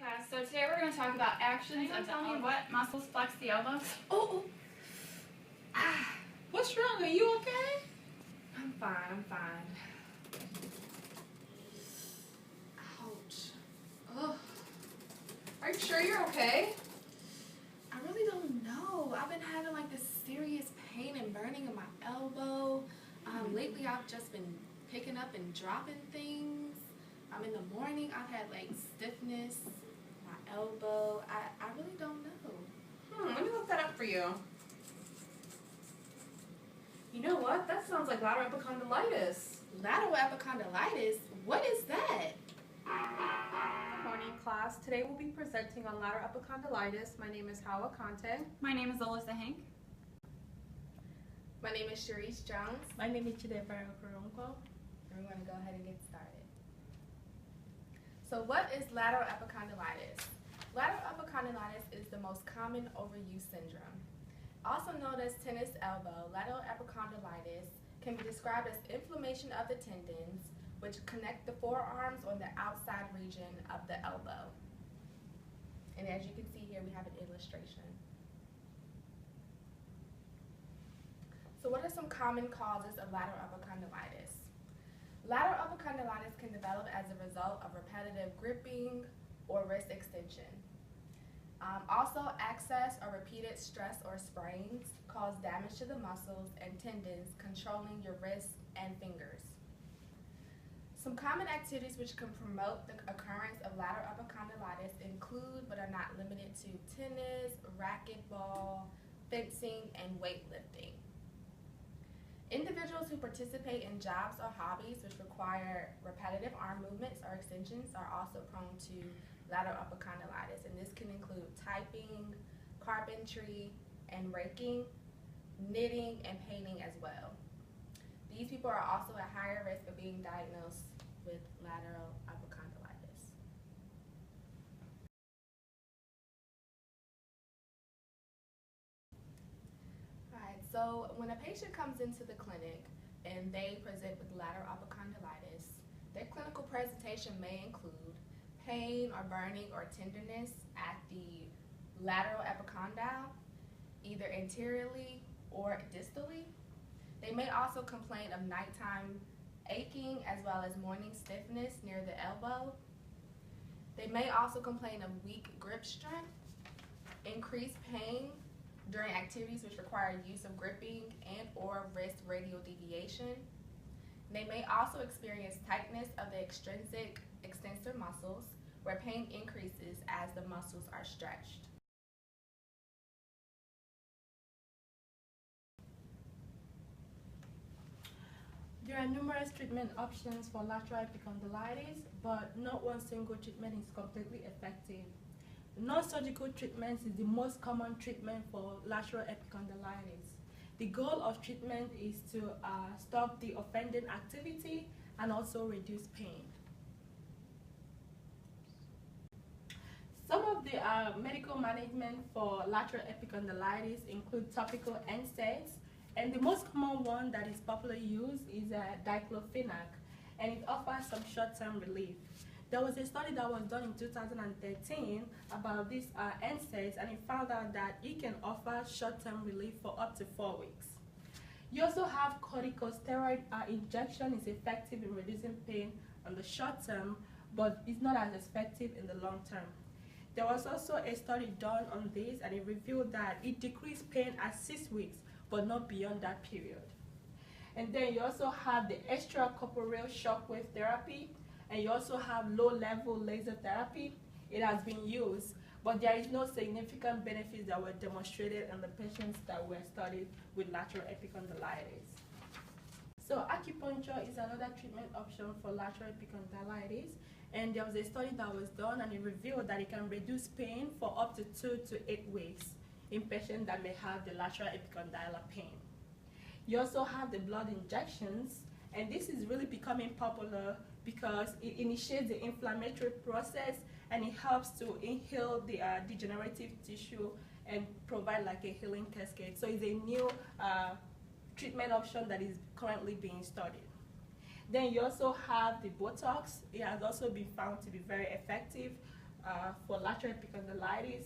class. So today we're going to talk about actions of tell me what muscles flex the elbow. Oh. What's wrong? Are you okay? I'm fine. Ouch. Ugh. Are you sure you're okay? I really don't know. I've been having like this serious pain and burning in my elbow. Lately I've just been picking up and dropping things. In the morning I've had like stiffness, my elbow. I really don't know. Let me look that up for you. You know what? That sounds like lateral epicondylitis. Lateral epicondylitis? What is that? Morning class. Today we'll be presenting on lateral epicondylitis. My name is Hawa Conte. My name is Alyssa Hank. My name is Sharice Jones. My name is Chidebara Koronko. And we're going to go ahead and get started. So what is lateral epicondylitis? Lateral epicondylitis is the most common overuse syndrome. Also known as tennis elbow, lateral epicondylitis can be described as inflammation of the tendons which connect the forearms on the outside region of the elbow. And as you can see here, we have an illustration. So what are some common causes of lateral epicondylitis? Lateral epicondylitis can develop as a result of repetitive gripping or wrist extension. Also, excess or repeated stress or sprains cause damage to the muscles and tendons controlling your wrists and fingers. Some common activities which can promote the occurrence of lateral epicondylitis include, but are not limited to, tennis, racquetball, fencing, and weightlifting. Individuals who participate in jobs or hobbies which require repetitive arm movements or extensions are also prone to lateral epicondylitis, and this can include typing, carpentry, and raking, knitting, and painting as well. These people are also at higher risk of being diagnosed with lateral epicondylitis. Alright, so when a patient comes into the clinic and they present with lateral epicondylitis, their clinical presentation may include pain or burning or tenderness at the lateral epicondyle, either anteriorly or distally. They may also complain of nighttime aching as well as morning stiffness near the elbow. They may also complain of weak grip strength, increased pain during activities which require use of gripping and or wrist radial deviation. They may also experience tightness of the extrinsic extensor muscles, where pain increases as the muscles are stretched. There are numerous treatment options for lateral epicondylitis, but not one single treatment is completely effective. Non-surgical treatment is the most common treatment for lateral epicondylitis. The goal of treatment is to stop the offending activity and also reduce pain. Some of the medical management for lateral epicondylitis include topical NSAIDs, and the most common one that is popularly used is diclofenac, and it offers some short-term relief. There was a study that was done in 2013 about these NSAIDs, and it found out that it can offer short-term relief for up to 4 weeks. You also have corticosteroid injection is effective in reducing pain on the short term, but it's not as effective in the long term. There was also a study done on this, and it revealed that it decreased pain at 6 weeks, but not beyond that period. And then you also have the extracorporeal shockwave therapy, and you also have low-level laser therapy. It has been used, but there is no significant benefits that were demonstrated in the patients that were studied with lateral epicondylitis. So acupuncture is another treatment option for lateral epicondylitis, and there was a study that was done, and it revealed that it can reduce pain for up to 2 to 8 weeks in patients that may have the lateral epicondylar pain. You also have the blood injections, and this is really becoming popular because it initiates the inflammatory process, and it helps to inhale the degenerative tissue and provide like a healing cascade. So it's a new treatment option that is currently being studied. Then you also have the Botox. It has also been found to be very effective for lateral epicondylitis.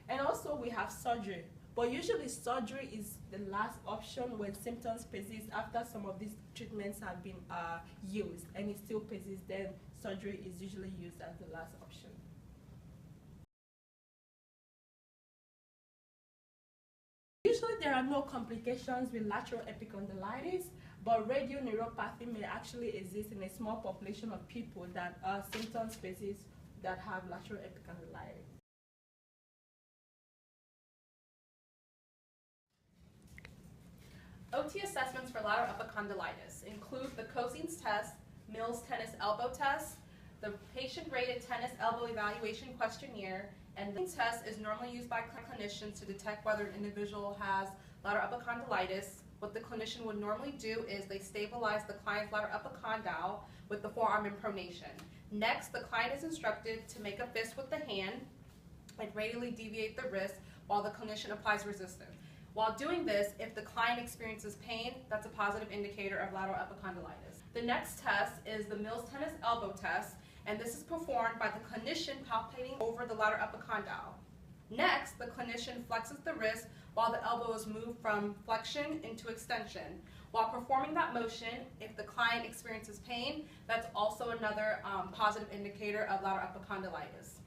And also we have surgery. But usually surgery is the last option when symptoms persist after some of these treatments have been used and it still persists, then surgery is usually used as the last option. Usually there are no complications with lateral epicondylitis, but radioneuropathy may actually exist in a small population of people that symptoms persist that have lateral epicondylitis. OT assessments for lateral epicondylitis include the Cosines test, Mills tennis elbow test, the patient-rated tennis elbow evaluation questionnaire, and the test is normally used by clinicians to detect whether an individual has lateral epicondylitis. What the clinician would normally do is they stabilize the client's lateral epicondyle with the forearm in pronation. Next, the client is instructed to make a fist with the hand and radially deviate the wrist while the clinician applies resistance. While doing this, if the client experiences pain, that's a positive indicator of lateral epicondylitis. The next test is the Mills tennis elbow test, and this is performed by the clinician palpating over the lateral epicondyle. Next, the clinician flexes the wrist while the elbow is moved from flexion into extension. While performing that motion, if the client experiences pain, that's also another positive indicator of lateral epicondylitis.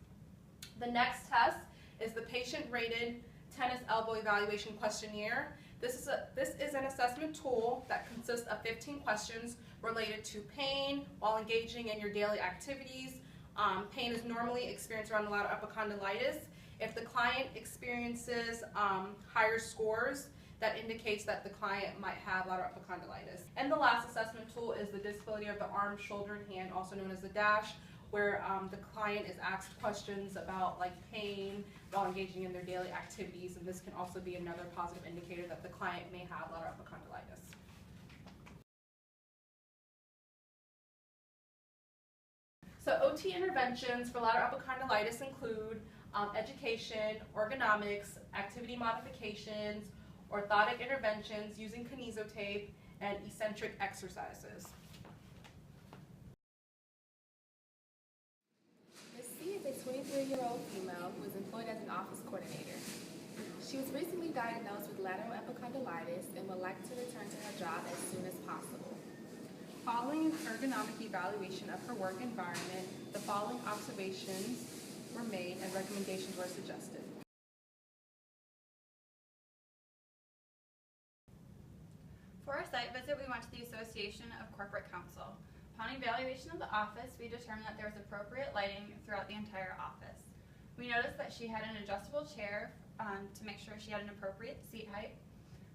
The next test is the patient-rated tennis elbow evaluation questionnaire. This is an assessment tool that consists of 15 questions related to pain while engaging in your daily activities. Pain is normally experienced around the lateral epicondylitis. If the client experiences higher scores, that indicates that the client might have lateral epicondylitis. And the last assessment tool is the disability of the arm, shoulder, and hand, also known as the DASH, where the client is asked questions about like pain while engaging in their daily activities, and this can also be another positive indicator that the client may have lateral epicondylitis. So OT interventions for lateral epicondylitis include education, ergonomics, activity modifications, orthotic interventions using kinesiotape, and eccentric exercises. Ms. C is a 23-year-old female who is employed as an office coordinator. She was recently diagnosed with lateral epicondylitis and would like to return to her job as soon as possible. Following an ergonomic evaluation of her work environment, the following observations were made and recommendations were suggested. For our site visit, we went to the Association of Corporate Counsel. Upon evaluation of the office, we determined that there was appropriate lighting throughout the entire office. We noticed that she had an adjustable chair to make sure she had an appropriate seat height.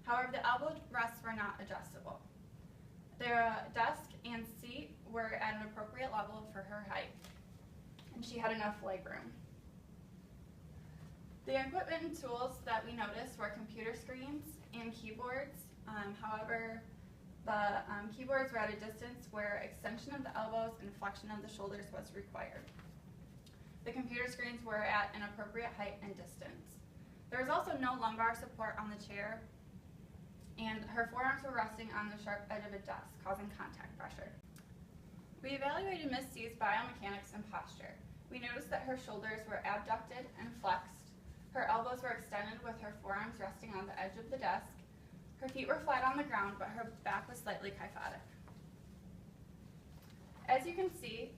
However, the elbow rests were not adjustable. Their desk and seat were at an appropriate level for her height, and she had enough leg room. The equipment and tools that we noticed were computer screens and keyboards. However, the keyboards were at a distance where extension of the elbows and flexion of the shoulders was required. The computer screens were at an appropriate height and distance. There was also no lumbar support on the chair, and her forearms were resting on the sharp edge of a desk, causing contact pressure. We evaluated Ms. C's biomechanics and posture. We noticed that her shoulders were abducted and flexed. Her elbows were extended with her forearms resting on the edge of the desk. Her feet were flat on the ground, but her back was slightly kyphotic. As you can see,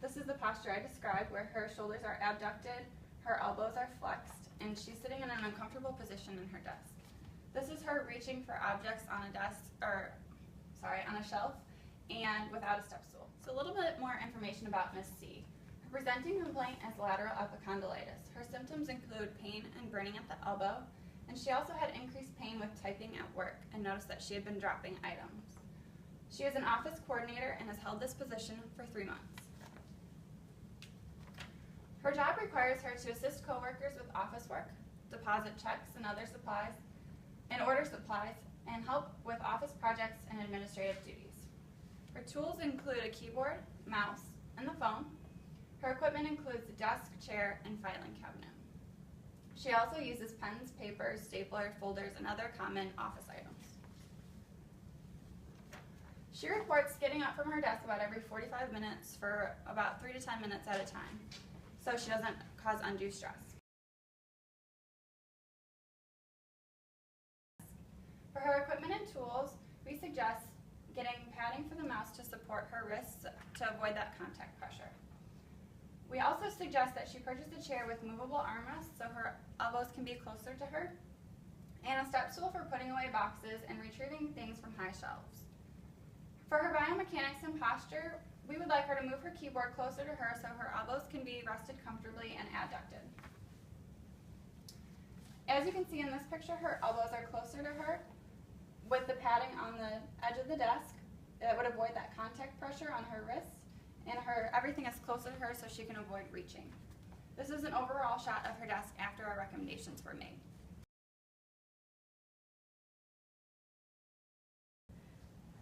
this is the posture I described, where her shoulders are abducted, her elbows are flexed, and she's sitting in an uncomfortable position in her desk. This is her reaching for objects on a desk, on a shelf, and without a step stool. So a little bit more information about Ms. C. Her presenting complaint is lateral epicondylitis. Her symptoms include pain and burning at the elbow, and she also had increased pain with typing at work and noticed that she had been dropping items. She is an office coordinator and has held this position for 3 months. Her job requires her to assist coworkers with office work, deposit checks and other supplies, and order supplies, and help with office projects and administrative duties. Her tools include a keyboard, mouse, and the phone. Her equipment includes a desk, chair, and filing cabinet. She also uses pens, papers, staplers, folders, and other common office items. She reports getting up from her desk about every 45 minutes for about 3 to 10 minutes at a time. so she doesn't cause undue stress. For her equipment and tools, we suggest getting padding for the mouse to support her wrists to avoid that contact pressure. We also suggest that she purchase a chair with movable armrests so her elbows can be closer to her, and a step stool for putting away boxes and retrieving things from high shelves. For her biomechanics and posture, we would like her to move her keyboard closer to her so her elbows can be rested comfortably and adducted. As you can see in this picture, her elbows are closer to her with the padding on the edge of the desk. It would avoid that contact pressure on her wrists, and everything is closer to her so she can avoid reaching. This is an overall shot of her desk after our recommendations were made.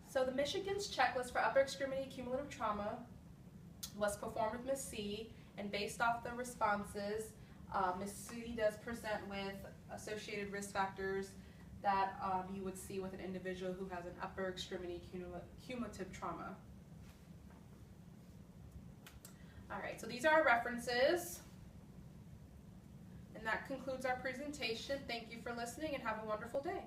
So the Michigan's checklist for upper extremity cumulative trauma was performed with Ms. C, and based off the responses, Ms. C does present with associated risk factors that you would see with an individual who has an upper extremity cumulative trauma. All right, so these are our references, and that concludes our presentation. Thank you for listening and have a wonderful day.